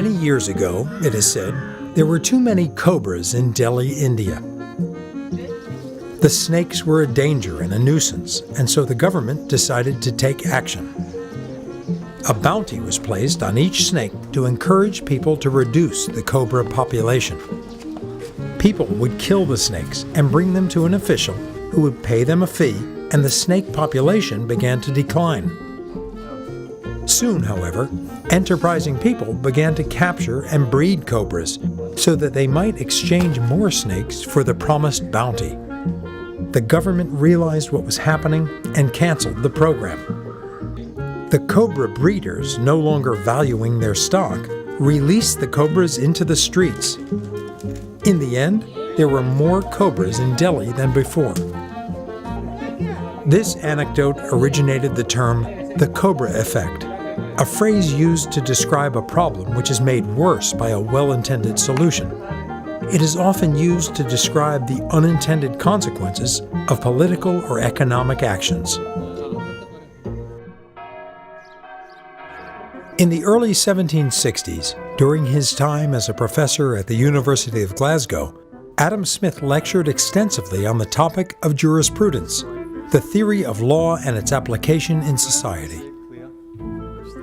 Many years ago, it is said, there were too many cobras in Delhi, India. The snakes were a danger and a nuisance, and so the government decided to take action. A bounty was placed on each snake to encourage people to reduce the cobra population. People would kill the snakes and bring them to an official who would pay them a fee, and the snake population began to decline. Soon, however, enterprising people began to capture and breed cobras so that they might exchange more snakes for the promised bounty. The government realized what was happening and canceled the program. The cobra breeders, no longer valuing their stock, released the cobras into the streets. In the end, there were more cobras in Delhi than before. This anecdote originated the term the cobra effect, a phrase used to describe a problem which is made worse by a well-intended solution. It is often used to describe the unintended consequences of political or economic actions. In the early 1760s, during his time as a professor at the University of Glasgow, Adam Smith lectured extensively on the topic of jurisprudence, the theory of law and its application in society.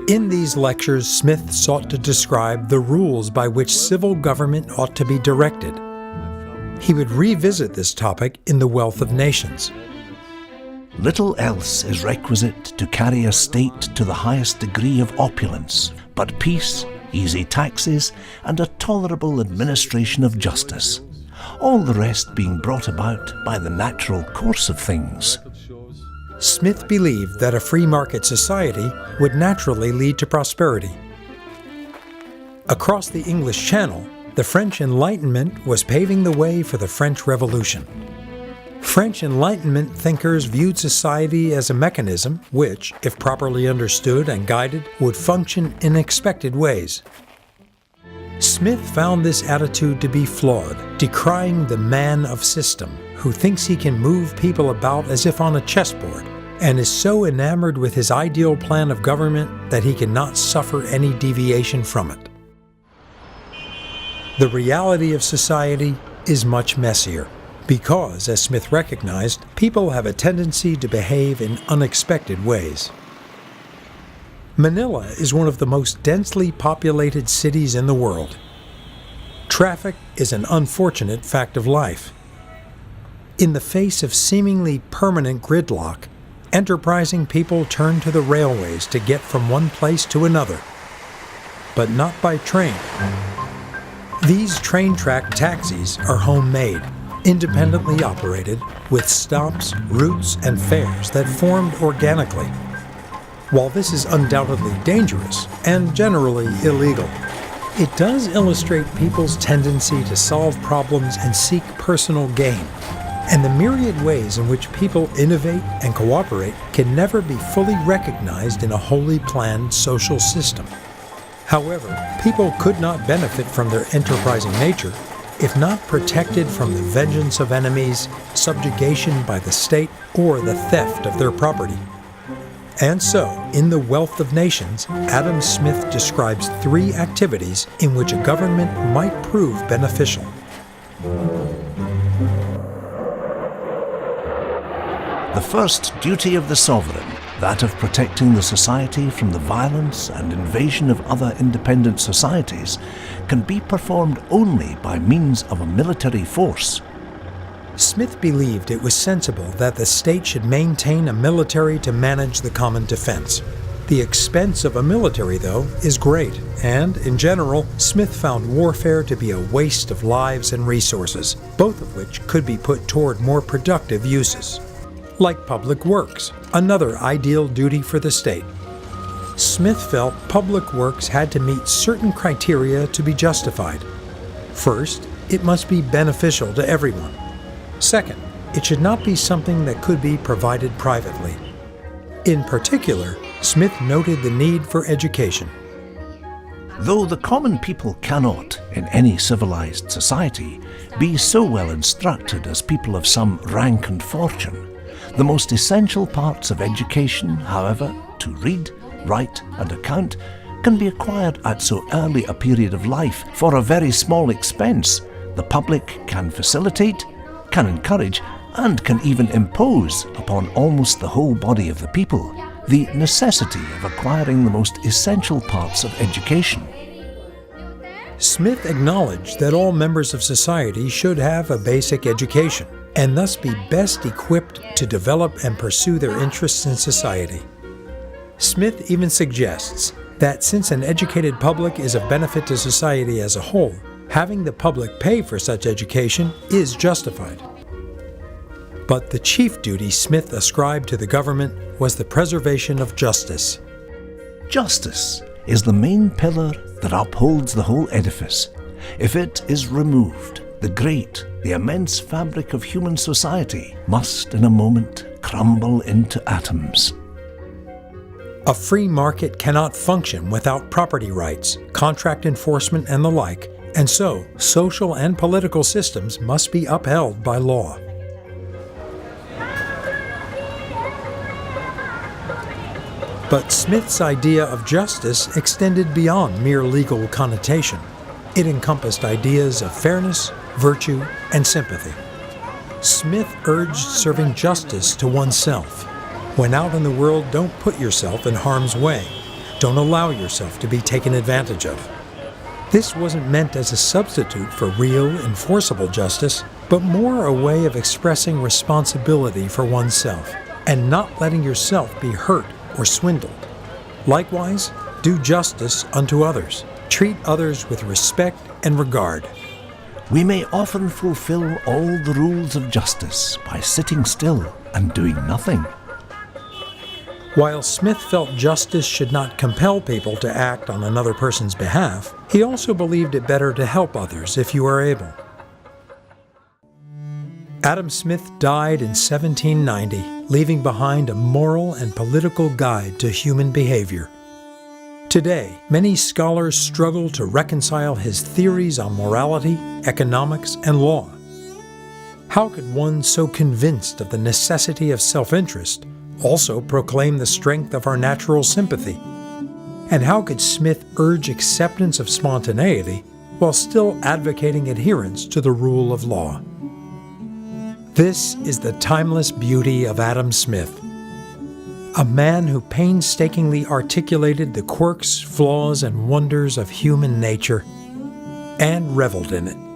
In these lectures, Smith sought to describe the rules by which civil government ought to be directed. He would revisit this topic in The Wealth of Nations. Little else is requisite to carry a state to the highest degree of opulence, but peace, easy taxes, and a tolerable administration of justice, all the rest being brought about by the natural course of things. Smith believed that a free market society would naturally lead to prosperity. Across the English Channel, the French Enlightenment was paving the way for the French Revolution. French Enlightenment thinkers viewed society as a mechanism which, if properly understood and guided, would function in expected ways. Smith found this attitude to be flawed, decrying the man of system, who thinks he can move people about as if on a chessboard, and is so enamored with his ideal plan of government that he cannot suffer any deviation from it. The reality of society is much messier, because, as Smith recognized, people have a tendency to behave in unexpected ways. Manila is one of the most densely populated cities in the world. Traffic is an unfortunate fact of life. In the face of seemingly permanent gridlock, enterprising people turn to the railways to get from one place to another, but not by train. These train track taxis are homemade, independently operated, with stops, routes, and fares that formed organically. While this is undoubtedly dangerous and generally illegal, it does illustrate people's tendency to solve problems and seek personal gain, and the myriad ways in which people innovate and cooperate can never be fully recognized in a wholly planned social system. However, people could not benefit from their enterprising nature if not protected from the vengeance of enemies, subjugation by the state, or the theft of their property. And so, in The Wealth of Nations, Adam Smith describes 3 activities in which a government might prove beneficial. The first duty of the sovereign, that of protecting the society from the violence and invasion of other independent societies, can be performed only by means of a military force. Smith believed it was sensible that the state should maintain a military to manage the common defense. The expense of a military, though, is great, and, in general, Smith found warfare to be a waste of lives and resources, both of which could be put toward more productive uses. Like public works, another ideal duty for the state. Smith felt public works had to meet certain criteria to be justified. First, it must be beneficial to everyone. Second, it should not be something that could be provided privately. In particular, Smith noted the need for education. Though the common people cannot, in any civilized society, be so well instructed as people of some rank and fortune, the most essential parts of education, however, to read, write, and account, can be acquired at so early a period of life for a very small expense, the public can facilitate, can encourage, and can even impose upon almost the whole body of the people the necessity of acquiring the most essential parts of education. Smith acknowledged that all members of society should have a basic education, and thus be best equipped to develop and pursue their interests in society. Smith even suggests that since an educated public is of benefit to society as a whole, having the public pay for such education is justified. But the chief duty Smith ascribed to the government was the preservation of justice. Justice is the main pillar that upholds the whole edifice. If it is removed, the immense fabric of human society must in a moment crumble into atoms. A free market cannot function without property rights, contract enforcement, and the like, and so social and political systems must be upheld by law. But Smith's idea of justice extended beyond mere legal connotation. It encompassed ideas of fairness, virtue, and sympathy. Smith urged serving justice to oneself. When out in the world, don't put yourself in harm's way. Don't allow yourself to be taken advantage of. This wasn't meant as a substitute for real, enforceable justice, but more a way of expressing responsibility for oneself and not letting yourself be hurt or swindled. Likewise, do justice unto others. Treat others with respect and regard. We may often fulfill all the rules of justice by sitting still and doing nothing. While Smith felt justice should not compel people to act on another person's behalf, he also believed it better to help others if you are able. Adam Smith died in 1790, leaving behind a moral and political guide to human behavior. Today, many scholars struggle to reconcile his theories on morality, economics, and law. How could one so convinced of the necessity of self-interest also proclaim the strength of our natural sympathy? And how could Smith urge acceptance of spontaneity while still advocating adherence to the rule of law? This is the timeless beauty of Adam Smith, a man who painstakingly articulated the quirks, flaws, and wonders of human nature and reveled in it.